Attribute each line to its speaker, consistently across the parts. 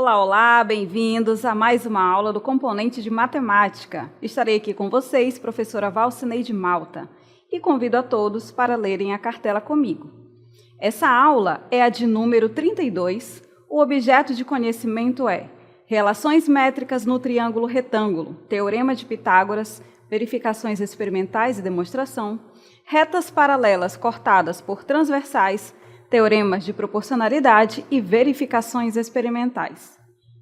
Speaker 1: Olá, olá, bem-vindos a mais uma aula do componente de matemática. Estarei aqui com vocês, professora Valcineide Malta, e convido a todos para lerem a cartela comigo. Essa aula é a de número 32, o objeto de conhecimento é relações métricas no triângulo retângulo, teorema de Pitágoras, verificações experimentais e demonstração, retas paralelas cortadas por transversais, teoremas de proporcionalidade e verificações experimentais.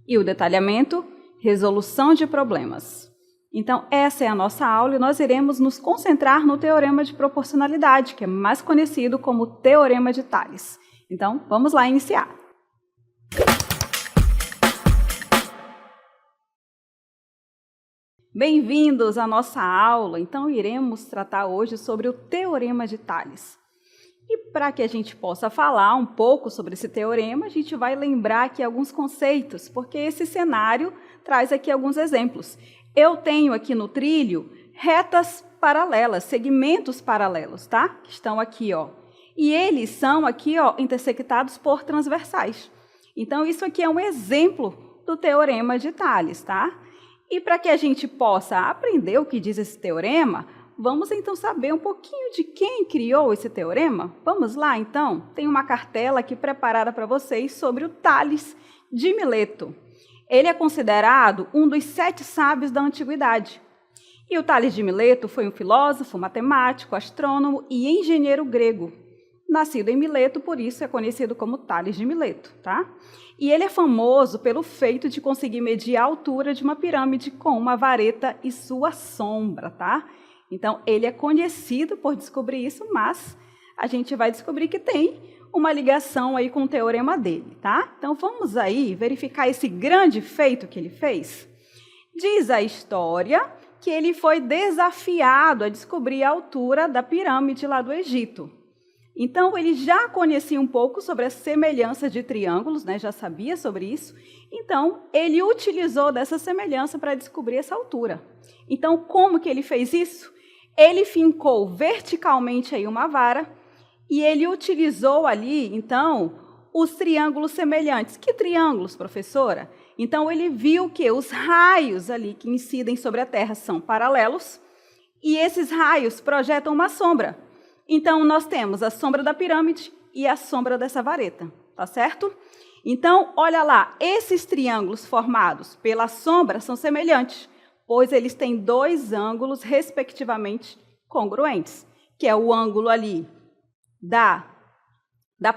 Speaker 1: E o detalhamento, resolução de problemas. Então, essa é a nossa aula e nós iremos nos concentrar no teorema de proporcionalidade, que é mais conhecido como teorema de Tales. Então, vamos lá iniciar. Bem-vindos à nossa aula. Então, iremos tratar hoje sobre o teorema de Tales. E para que a gente possa falar um pouco sobre esse teorema, a gente vai lembrar aqui alguns conceitos, porque esse cenário traz aqui alguns exemplos. Eu tenho aqui no trilho retas paralelas, segmentos paralelos, tá? Que estão aqui, ó. E eles são aqui, ó, intersectados por transversais. Então, isso aqui é um exemplo do teorema de Tales, tá? E para que a gente possa aprender o que diz esse teorema, vamos, então, saber um pouquinho de quem criou esse teorema? Vamos lá, então? Tem uma cartela aqui preparada para vocês sobre o Tales de Mileto. Ele é considerado um dos 7 sábios da antiguidade. E o Tales de Mileto foi um filósofo, matemático, astrônomo e engenheiro grego. Nascido em Mileto, por isso é conhecido como Tales de Mileto, tá? E ele é famoso pelo feito de conseguir medir a altura de uma pirâmide com uma vareta e sua sombra, tá? Então, ele é conhecido por descobrir isso, mas a gente vai descobrir que tem uma ligação aí com o teorema dele, tá? Então, vamos aí verificar esse grande feito que ele fez. Diz a história que ele foi desafiado a descobrir a altura da pirâmide lá do Egito. Então, ele já conhecia um pouco sobre a semelhança de triângulos, né? Já sabia sobre isso. Então, ele utilizou dessa semelhança para descobrir essa altura. Então, como que ele fez isso? Ele fincou verticalmente aí uma vara e ele utilizou ali, então, os triângulos semelhantes. Que triângulos, professora? Então, ele viu que os raios ali que incidem sobre a Terra são paralelos e esses raios projetam uma sombra. Então, nós temos a sombra da pirâmide e a sombra dessa vareta, tá certo? Então, olha lá, esses triângulos formados pela sombra são semelhantes, pois eles têm 2 ângulos, respectivamente, congruentes, que é o ângulo ali da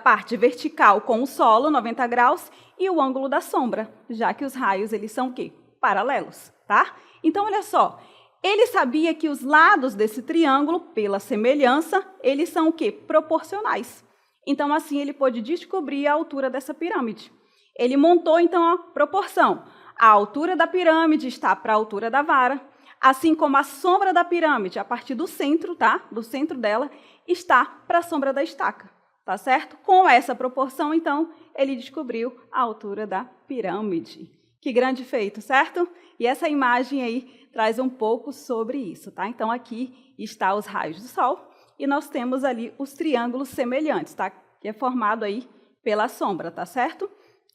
Speaker 1: parte vertical com o solo, 90 graus, e o ângulo da sombra, já que os raios eles são o quê? Paralelos, tá? Então, olha só, ele sabia que os lados desse triângulo, pela semelhança, eles são o quê? Proporcionais. Então, assim, ele pôde descobrir a altura dessa pirâmide. Ele montou, então, a proporção. A altura da pirâmide está para a altura da vara, assim como a sombra da pirâmide, a partir do centro, tá? Do centro dela, está para a sombra da estaca, tá certo? Com essa proporção, então, ele descobriu a altura da pirâmide. Que grande feito, certo? E essa imagem aí traz um pouco sobre isso, tá? Então, aqui está os raios do Sol e nós temos ali os triângulos semelhantes, tá? Que é formado aí pela sombra, tá certo?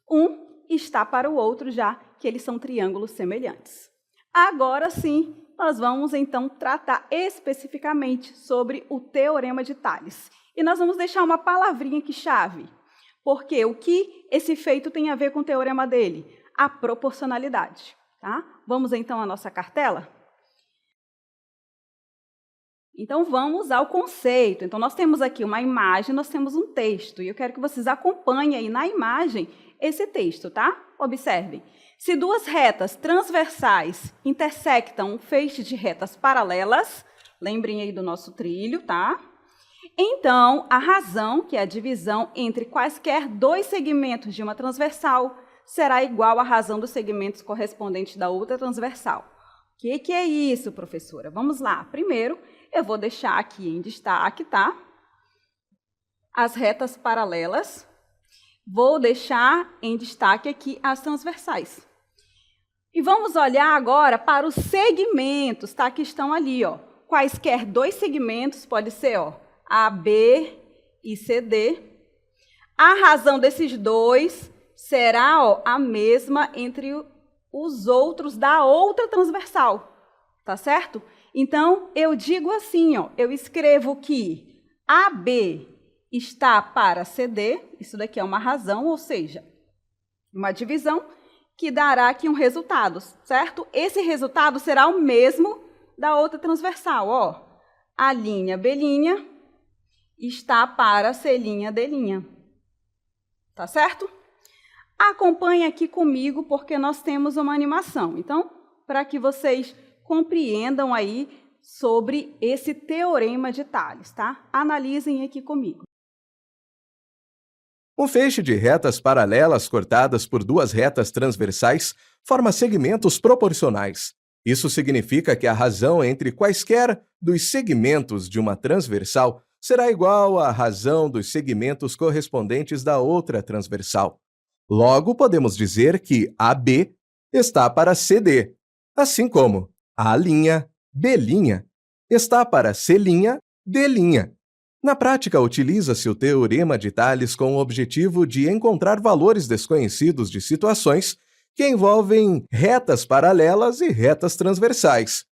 Speaker 1: Um está para o outro já, que eles são triângulos semelhantes. Agora sim, nós vamos então tratar especificamente sobre o teorema de Tales. E nós vamos deixar uma palavrinha aqui chave, porque o que esse feito tem a ver com o teorema dele? A proporcionalidade, tá? Vamos então à nossa cartela? Então, vamos ao conceito. Então, nós temos aqui uma imagem, nós temos um texto, e eu quero que vocês acompanhem aí na imagem esse texto, tá? Observem. Se 2 retas transversais intersectam um feixe de retas paralelas, lembrem aí do nosso trilho, tá? Então, a razão, que é a divisão entre quaisquer 2 segmentos de uma transversal, será igual à razão dos segmentos correspondentes da outra transversal. O que é isso, professora? Vamos lá. Primeiro, eu vou deixar aqui em destaque, tá? As retas paralelas. Vou deixar em destaque aqui as transversais. E vamos olhar agora para os segmentos, tá? Que estão ali, ó. Quaisquer 2 segmentos, pode ser, ó, AB e CD. A razão desses 2 será a mesma entre os outros da outra transversal, tá certo? Então, eu digo assim, eu escrevo que AB está para CD, isso daqui é uma razão, ou seja, uma divisão, que dará aqui um resultado, certo? Esse resultado será o mesmo da outra transversal, A' B' está para C' D', tá certo? Acompanhe aqui comigo, porque nós temos uma animação. Então, para que vocês compreendam aí sobre esse teorema de Tales, tá? Analisem aqui comigo.
Speaker 2: Um feixe de retas paralelas cortadas por duas retas transversais forma segmentos proporcionais. Isso significa que a razão entre quaisquer dos segmentos de uma transversal será igual à razão dos segmentos correspondentes da outra transversal. Logo, podemos dizer que AB está para CD, assim como A'B' está para C'D'. Na prática, utiliza-se o teorema de Tales com o objetivo de encontrar valores desconhecidos de situações que envolvem retas paralelas e retas transversais.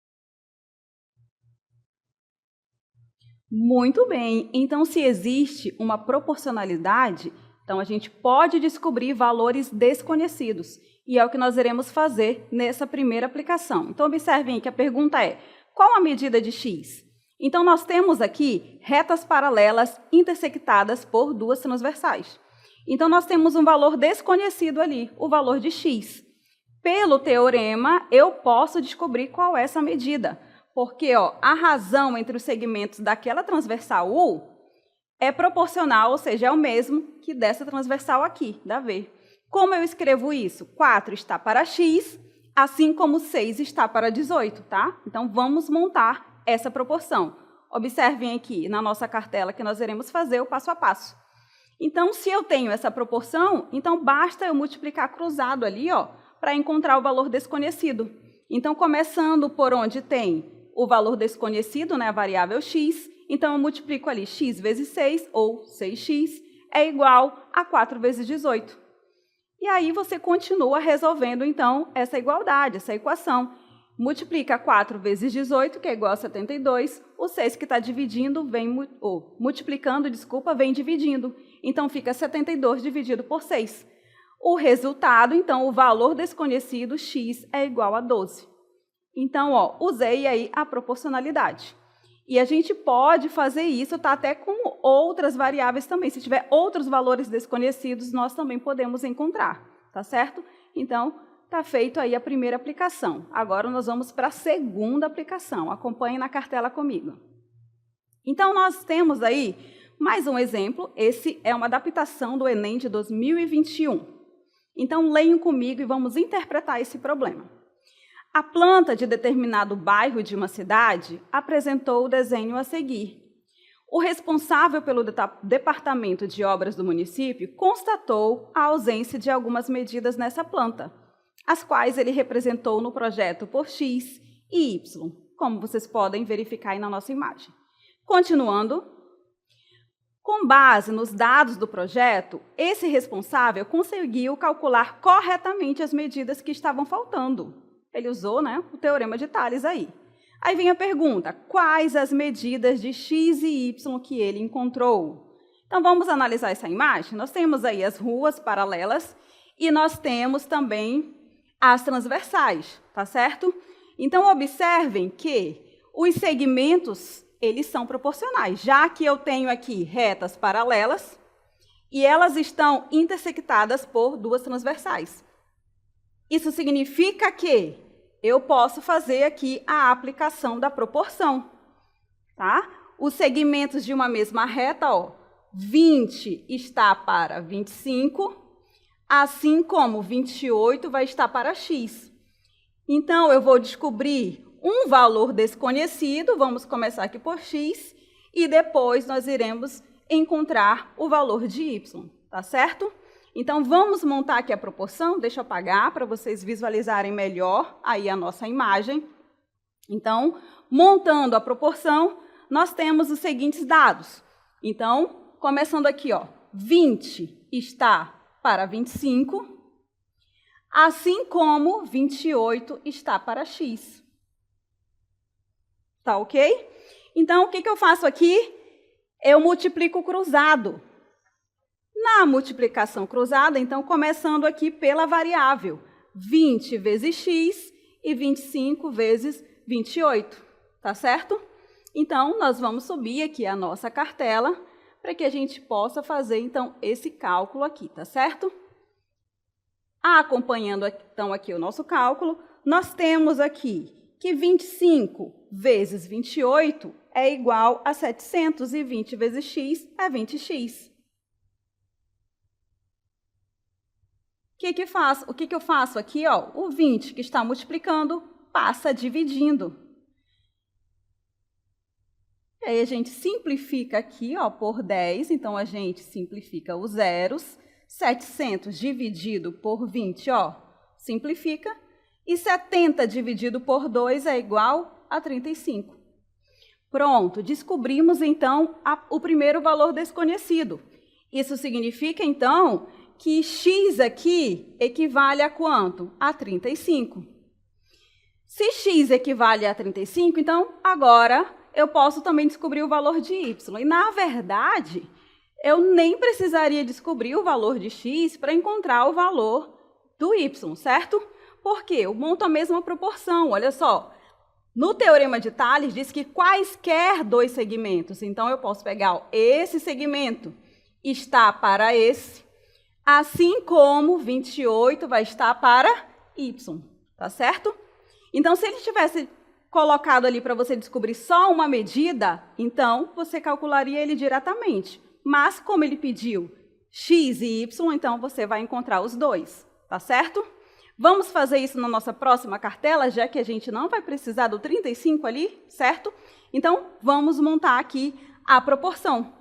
Speaker 1: Muito bem. Então, se existe uma proporcionalidade, então a gente pode descobrir valores desconhecidos. E é o que nós iremos fazer nessa primeira aplicação. Então, observem que a pergunta é: qual a medida de x? Então, nós temos aqui retas paralelas intersectadas por duas transversais. Então, nós temos um valor desconhecido ali, o valor de x. Pelo teorema, eu posso descobrir qual é essa medida, porque a razão entre os segmentos daquela transversal U é proporcional, ou seja, é o mesmo que dessa transversal aqui, da V. Como eu escrevo isso? 4 está para x, assim como 6 está para 18, tá? Então, vamos montar essa proporção. Observem aqui na nossa cartela que nós iremos fazer o passo a passo. Então, se eu tenho essa proporção, então basta eu multiplicar cruzado ali, para encontrar o valor desconhecido. Então, começando por onde tem o valor desconhecido, né, a variável x, então eu multiplico ali x vezes 6, ou 6x, é igual a 4 vezes 18. E aí você continua resolvendo, então, essa igualdade, essa equação. Multiplica 4 vezes 18, que é igual a 72. O 6 que está dividindo multiplicando, vem dividindo. Então, fica 72 dividido por 6. O resultado, então, o valor desconhecido, x, é igual a 12. Então, usei aí a proporcionalidade. E a gente pode fazer isso, tá, até com outras variáveis também. Se tiver outros valores desconhecidos, nós também podemos encontrar, tá certo? Então, está feito aí a primeira aplicação. Agora nós vamos para a segunda aplicação. Acompanhem na cartela comigo. Então, nós temos aí mais um exemplo. Esse é uma adaptação do Enem de 2021. Então, leiam comigo e vamos interpretar esse problema. A planta de determinado bairro de uma cidade apresentou o desenho a seguir. O responsável pelo departamento de obras do município constatou a ausência de algumas medidas nessa planta, as quais ele representou no projeto por x e y, como vocês podem verificar aí na nossa imagem. Continuando, com base nos dados do projeto, esse responsável conseguiu calcular corretamente as medidas que estavam faltando. Ele usou, né, o teorema de Tales aí. Aí vem a pergunta: quais as medidas de x e y que ele encontrou? Então, vamos analisar essa imagem. Nós temos aí as ruas paralelas e nós temos também as transversais, tá certo? Então, observem que os segmentos, eles são proporcionais, já que eu tenho aqui retas paralelas e elas estão intersectadas por duas transversais. Isso significa que eu posso fazer aqui a aplicação da proporção, tá? Os segmentos de uma mesma reta, 20 está para 25, assim como 28 vai estar para x. Então, eu vou descobrir um valor desconhecido, vamos começar aqui por x, e depois nós iremos encontrar o valor de y, tá certo? Então, vamos montar aqui a proporção. Deixa eu apagar para vocês visualizarem melhor aí a nossa imagem. Então, montando a proporção, nós temos os seguintes dados. Então, começando aqui, 20 está para 25, assim como 28 está para x. Tá ok? Então, o que eu faço aqui? Eu multiplico cruzado. Na multiplicação cruzada, então, começando aqui pela variável, 20 vezes x e 25 vezes 28, tá certo? Então, nós vamos subir aqui a nossa cartela para que a gente possa fazer, então, esse cálculo aqui, tá certo? Acompanhando, então, aqui o nosso cálculo, nós temos aqui que 25 vezes 28 é igual a 720 vezes x é 20x. O que eu faço aqui? Ó, o 20 que está multiplicando passa dividindo. E aí a gente simplifica aqui, ó, por 10, então a gente simplifica os zeros. 700 dividido por 20, ó, simplifica. E 70 dividido por 2 é igual a 35. Pronto, descobrimos, então, o primeiro valor desconhecido. Isso significa, então, que x aqui equivale a quanto? A 35. Se x equivale a 35, então, agora eu posso também descobrir o valor de y. E, na verdade, eu nem precisaria descobrir o valor de x para encontrar o valor do y, certo? Porque eu monto a mesma proporção, olha só. No Teorema de Tales, diz que quaisquer dois segmentos, então eu posso pegar ó, esse segmento está para esse, assim como 28 vai estar para y, tá certo? Então, se ele tivesse colocado ali para você descobrir só uma medida, então você calcularia ele diretamente. Mas, como ele pediu x e y, então você vai encontrar os dois, tá certo? Vamos fazer isso na nossa próxima cartela, já que a gente não vai precisar do 35 ali, certo? Então, vamos montar aqui a proporção.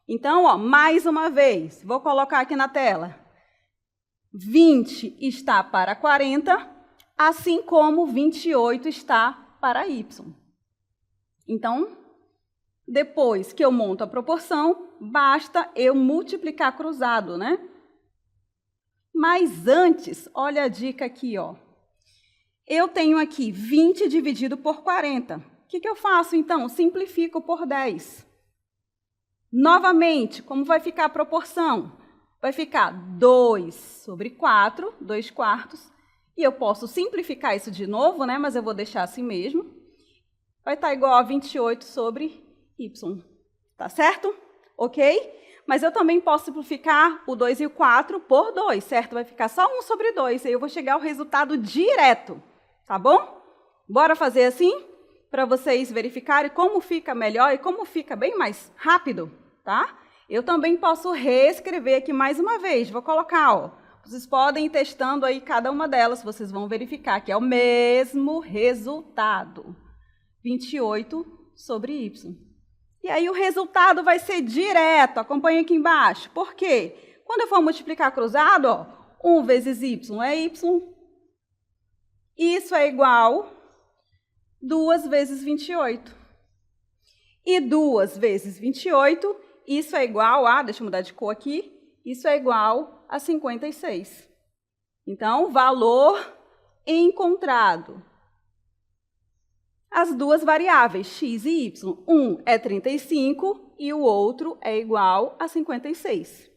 Speaker 1: Então, ó, mais uma vez, vou colocar aqui na tela. 20 está para 40, assim como 28 está para y. Então, depois que eu monto a proporção, basta eu multiplicar cruzado, né? Mas antes, olha a dica aqui, ó. Eu tenho aqui 20 dividido por 40. O que eu faço, então? Simplifico por 10. Novamente, como vai ficar a proporção? Vai ficar 2 sobre 4, 2 quartos. E eu posso simplificar isso de novo, né? Mas eu vou deixar assim mesmo. Vai estar igual a 28 sobre y. Tá certo? Ok? Mas eu também posso simplificar o 2 e o 4 por 2, certo? Vai ficar só 1 sobre 2, aí eu vou chegar ao resultado direto, tá bom? Bora fazer assim, para vocês verificarem como fica melhor e como fica bem mais rápido, tá? Eu também posso reescrever aqui mais uma vez, vou colocar, ó. Vocês podem ir testando aí cada uma delas, vocês vão verificar que é o mesmo resultado. 28 sobre y. E aí o resultado vai ser direto, acompanha aqui embaixo. Por quê? Quando eu for multiplicar cruzado, ó, 1 vezes y é y. Isso é igual a 2 vezes 28. E 2 vezes 28, isso é igual a, deixa eu mudar de cor aqui, isso é igual a 56. Então, valor encontrado. As duas variáveis, x e y, um é 35 e o outro é igual a 56.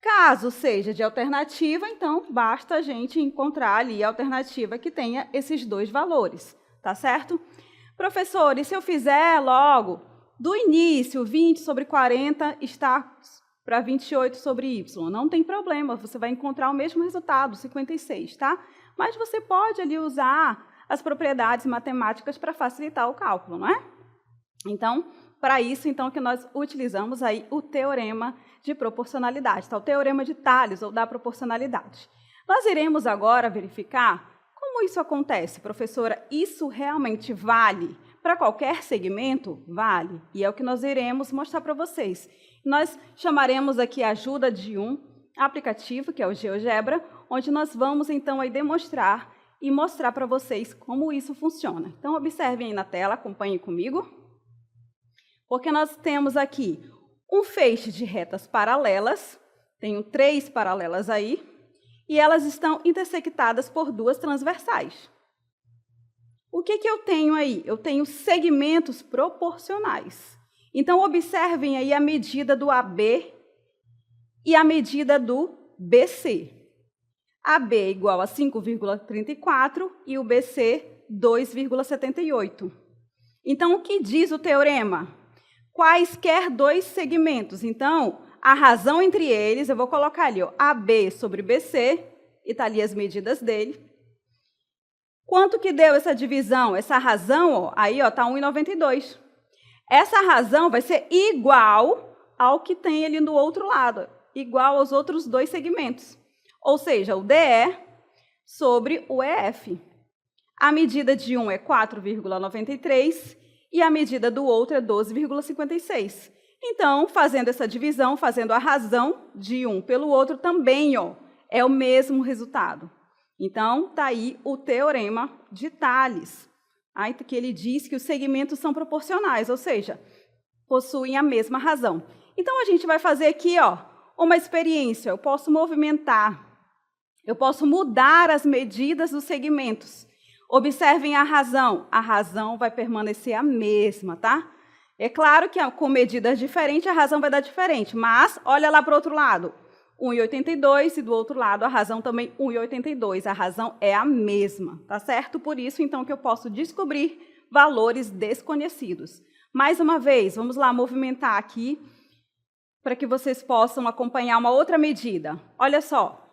Speaker 1: Caso seja de alternativa, então, basta a gente encontrar ali a alternativa que tenha esses dois valores, tá certo? Professor, e se eu fizer logo, do início, 20 sobre 40 está para 28 sobre y? Não tem problema, você vai encontrar o mesmo resultado, 56, tá? Mas você pode ali usar as propriedades matemáticas para facilitar o cálculo, não é? Então, para isso, então, que nós utilizamos aí o teorema de proporcionalidade, tá? O teorema de Tales, ou da proporcionalidade. Nós iremos agora verificar como isso acontece. Professora, isso realmente vale para qualquer segmento? Vale. E é o que nós iremos mostrar para vocês. Nós chamaremos aqui a ajuda de um aplicativo, que é o GeoGebra, onde nós vamos, então, aí demonstrar e mostrar para vocês como isso funciona. Então, observem aí na tela, acompanhem comigo. Porque nós temos aqui um feixe de retas paralelas Tenho 3 paralelas aí, e elas estão intersectadas por 2 transversais. O que eu tenho aí? Eu tenho segmentos proporcionais. Então, observem aí a medida do AB e a medida do BC. AB é igual a 5,34 e o BC 2,78. Então, o que diz o teorema? Quaisquer 2 segmentos. Então, a razão entre eles, eu vou colocar ali, ó, AB sobre BC, e está ali as medidas dele. Quanto que deu essa divisão? Essa razão, ó, aí está 1,92. Essa razão vai ser igual ao que tem ali do outro lado, igual aos outros 2 segmentos. Ou seja, o DE sobre o EF. A medida de um é 4,93 e a medida do outro é 12,56. Então, fazendo essa divisão, fazendo a razão de um pelo outro também, ó, é o mesmo resultado. Então, está aí o teorema de Tales, que ele diz que os segmentos são proporcionais, ou seja, possuem a mesma razão. Então, a gente vai fazer aqui, ó, uma experiência. Eu posso movimentar, eu posso mudar as medidas dos segmentos. Observem a razão vai permanecer a mesma, tá? É claro que com medidas diferentes a razão vai dar diferente, mas olha lá para o outro lado, 1,82 e do outro lado a razão também 1,82. A razão é a mesma, tá certo? Por isso, então, que eu posso descobrir valores desconhecidos. Mais uma vez, vamos lá movimentar aqui para que vocês possam acompanhar uma outra medida. Olha só,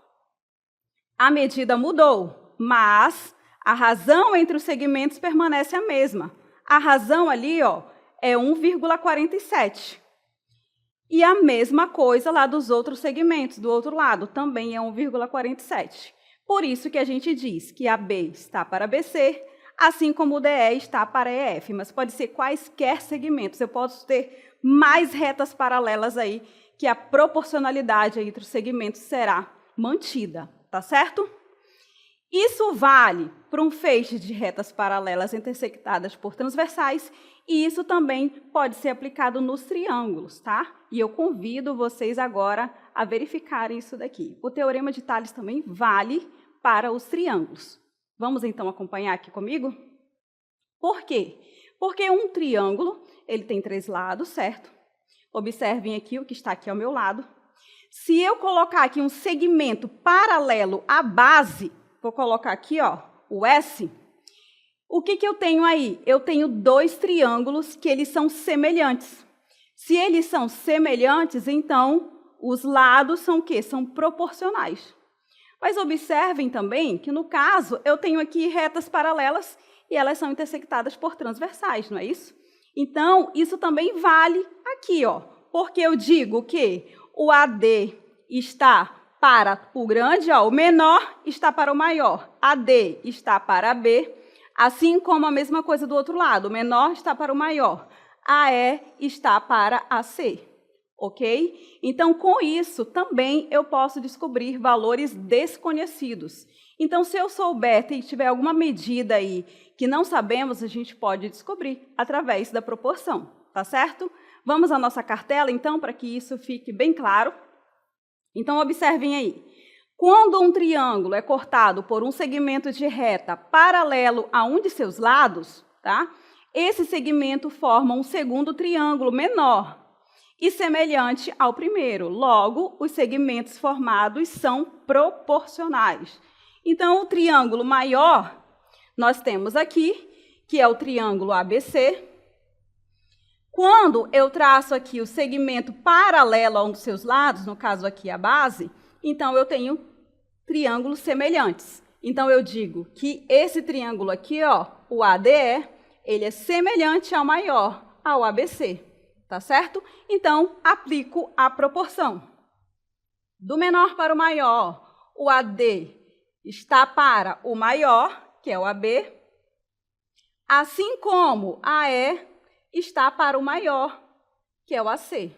Speaker 1: a medida mudou, mas a razão entre os segmentos permanece a mesma. A razão ali, ó, é 1,47. E a mesma coisa lá dos outros segmentos, do outro lado, também é 1,47. Por isso que a gente diz que AB está para BC, assim como o DE está para EF, mas pode ser quaisquer segmentos. Eu posso ter mais retas paralelas aí, que a proporcionalidade entre os segmentos será mantida, tá certo? Isso vale para um feixe de retas paralelas intersectadas por transversais, e isso também pode ser aplicado nos triângulos, tá? E eu convido vocês agora a verificarem isso daqui. O teorema de Tales também vale para os triângulos. Vamos então acompanhar aqui comigo? Por quê? Porque um triângulo, ele tem 3 lados, certo? Observem aqui o que está aqui ao meu lado. Se eu colocar aqui um segmento paralelo à base, vou colocar aqui, ó, o S. O que eu tenho aí? Eu tenho 2 triângulos que eles são semelhantes. Se eles são semelhantes, então os lados são o quê? São proporcionais. Mas observem também que, no caso, eu tenho aqui retas paralelas e elas são intersectadas por transversais, não é isso? Então, isso também vale aqui, ó, porque eu digo que o AD está para o grande, ó, o menor está para o maior. AD está para B, assim como a mesma coisa do outro lado. O menor está para o maior. AE está para AC. Ok? Então, com isso, também eu posso descobrir valores desconhecidos. Então, se eu souber e tiver alguma medida aí que não sabemos, a gente pode descobrir através da proporção. Tá certo? Vamos à nossa cartela, então, para que isso fique bem claro. Então, observem aí. Quando um triângulo é cortado por um segmento de reta paralelo a um de seus lados, tá? Esse segmento forma um segundo triângulo menor e semelhante ao primeiro. Logo, os segmentos formados são proporcionais. Então, o triângulo maior, nós temos aqui, que é o triângulo ABC. Quando eu traço aqui o segmento paralelo a um dos seus lados, no caso aqui a base, então eu tenho triângulos semelhantes. Então eu digo que esse triângulo aqui, ó, o ADE, ele é semelhante ao maior, ao ABC, tá certo? Então aplico a proporção. Do menor para o maior, o AD está para o maior, que é o AB, assim como a AE está para o maior, que é o AC.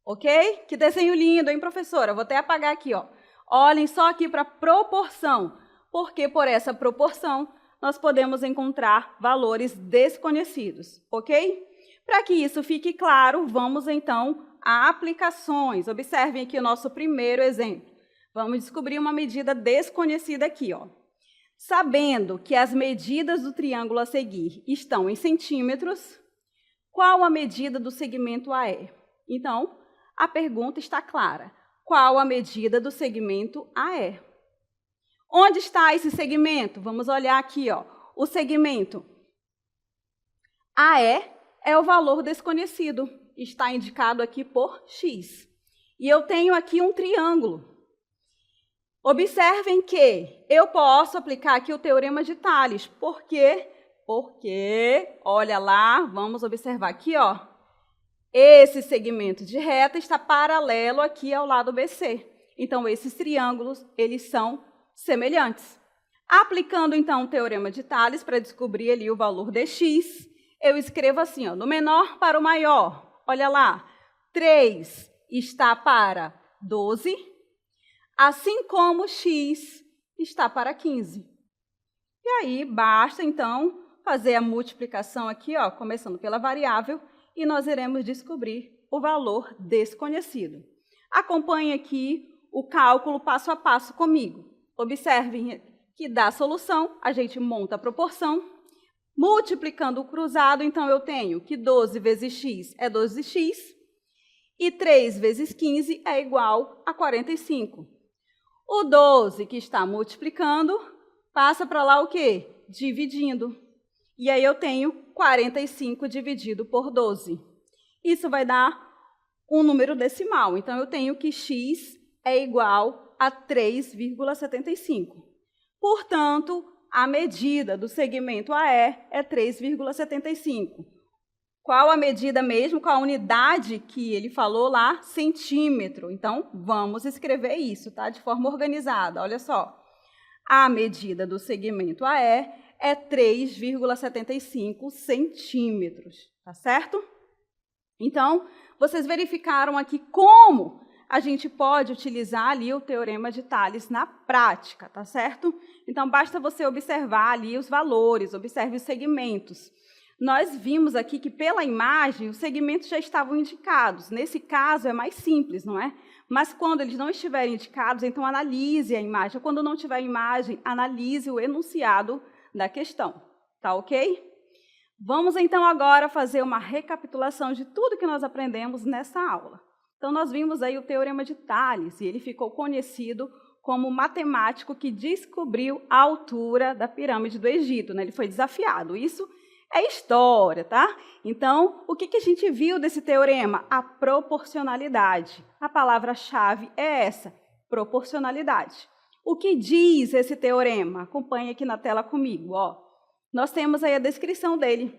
Speaker 1: Ok? Que desenho lindo, hein, professora? Vou até apagar aqui, ó. Olhem só aqui para a proporção, porque por essa proporção nós podemos encontrar valores desconhecidos, ok? Para que isso fique claro, vamos então aplicações. Observem aqui o nosso primeiro exemplo. Vamos descobrir uma medida desconhecida aqui, ó. Sabendo que as medidas do triângulo a seguir estão em centímetros, qual a medida do segmento AE? Então, a pergunta está clara. Qual a medida do segmento AE? Onde está esse segmento? Vamos olhar aqui, ó. O segmento AE é o valor desconhecido. Está indicado aqui por X. E eu tenho aqui um triângulo. Observem que eu posso aplicar aqui o teorema de Tales. Por quê? Porque, olha lá, vamos observar aqui, ó. Esse segmento de reta está paralelo aqui ao lado BC. Então, esses triângulos, eles são semelhantes. Aplicando, então, o teorema de Tales para descobrir ali o valor de x, eu escrevo assim, ó, do menor para o maior. Olha lá, 3 está para 12, assim como x está para 15. E aí, basta, então, fazer a multiplicação aqui, ó, começando pela variável, e nós iremos descobrir o valor desconhecido. Acompanhe aqui o cálculo passo a passo comigo. Observem que da solução, a gente monta a proporção. Multiplicando o cruzado, então, eu tenho que 12 vezes x é 12x, e 3 vezes 15 é igual a 45. O 12 que está multiplicando, passa para lá o quê? Dividindo. E aí eu tenho 45 dividido por 12. Isso vai dar um número decimal. Então, eu tenho que x é igual a 3,75. Portanto, a medida do segmento AE é 3,75. Qual a medida mesmo? Qual a unidade que ele falou lá? Centímetro. Então, vamos escrever isso, tá? De forma organizada. Olha só. A medida do segmento AE é 3,75 centímetros, tá certo? Então, vocês verificaram aqui como a gente pode utilizar ali o teorema de Tales na prática, tá certo? Então, basta você observar ali os valores, observe os segmentos. Nós vimos aqui que, pela imagem, os segmentos já estavam indicados. Nesse caso, é mais simples, não é? Mas, quando eles não estiverem indicados, então analise a imagem. Quando não tiver imagem, analise o enunciado da questão, tá ok? Vamos, então, agora fazer uma recapitulação de tudo que nós aprendemos nessa aula. Então, nós vimos aí o teorema de Tales, e ele ficou conhecido como o matemático que descobriu a altura da pirâmide do Egito, né? Ele foi desafiado. Isso é história, tá? Então, o que a gente viu desse teorema? A proporcionalidade. A palavra-chave é essa, proporcionalidade. O que diz esse teorema? Acompanhe aqui na tela comigo, ó. Nós temos aí a descrição dele,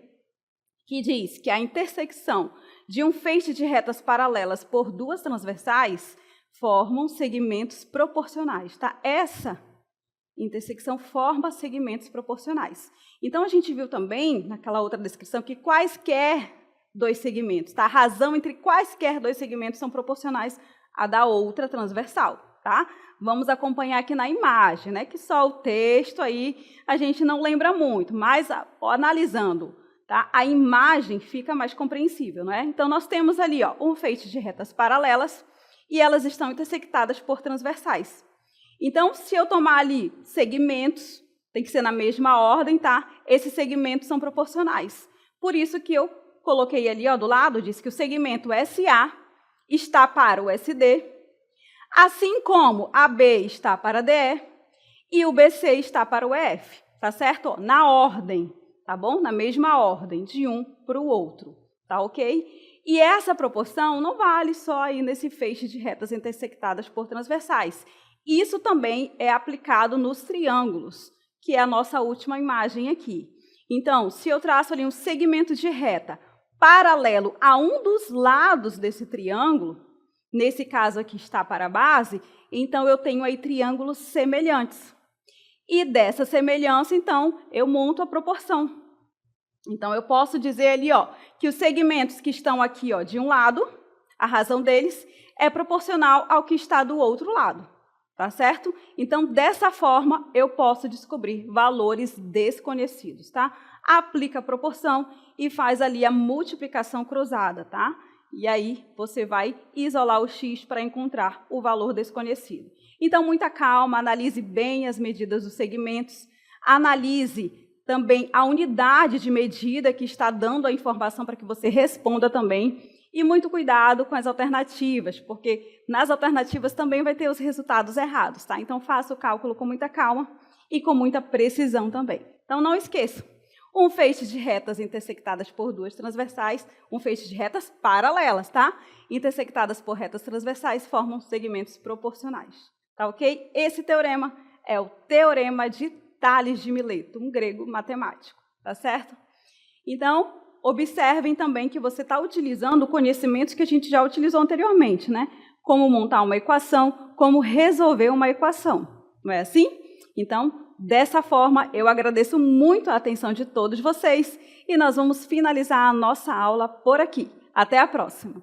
Speaker 1: que diz que a intersecção de um feixe de retas paralelas por duas transversais formam segmentos proporcionais, tá? Essa intersecção forma segmentos proporcionais. Então, a gente viu também, naquela outra descrição, que quaisquer dois segmentos, tá? A razão entre quaisquer dois segmentos são proporcionais à da outra transversal, tá? Vamos acompanhar aqui na imagem, né? Que só o texto aí a gente não lembra muito, mas analisando, tá? A imagem fica mais compreensível, não é? Então, nós temos ali, ó, um feixe de retas paralelas e elas estão intersectadas por transversais. Então, se eu tomar ali segmentos, tem que ser na mesma ordem, tá? Esses segmentos são proporcionais. Por isso que eu coloquei ali, ó, do lado, diz que o segmento SA está para o SD, assim como a B está para a DE e o BC está para o EF, tá certo? Ó, na ordem, tá bom? Na mesma ordem, de um para o outro, tá ok? E essa proporção não vale só aí nesse feixe de retas intersectadas por transversais. Isso também é aplicado nos triângulos, que é a nossa última imagem aqui. Então, se eu traço ali um segmento de reta paralelo a um dos lados desse triângulo, nesse caso aqui está para a base, então eu tenho aí triângulos semelhantes. E dessa semelhança, então, eu monto a proporção. Então, eu posso dizer ali, ó, que os segmentos que estão aqui, ó, de um lado, a razão deles é proporcional ao que está do outro lado. Tá certo? Então, dessa forma, eu posso descobrir valores desconhecidos, tá? Aplica a proporção e faz ali a multiplicação cruzada, tá? E aí você vai isolar o x para encontrar o valor desconhecido. Então, muita calma, analise bem as medidas dos segmentos, analise também a unidade de medida que está dando a informação para que você responda também. E muito cuidado com as alternativas, porque nas alternativas também vai ter os resultados errados, tá? Então, faça o cálculo com muita calma e com muita precisão também. Então, não esqueça, um feixe de retas intersectadas por duas transversais, um feixe de retas paralelas, tá? Intersectadas por retas transversais formam segmentos proporcionais, tá ok? Esse teorema é o Teorema de Tales de Mileto, um grego matemático, tá certo? Então, observem também que você está utilizando conhecimentos que a gente já utilizou anteriormente, né? Como montar uma equação, como resolver uma equação, não é assim? Então, dessa forma, eu agradeço muito a atenção de todos vocês e nós vamos finalizar a nossa aula por aqui. Até a próxima!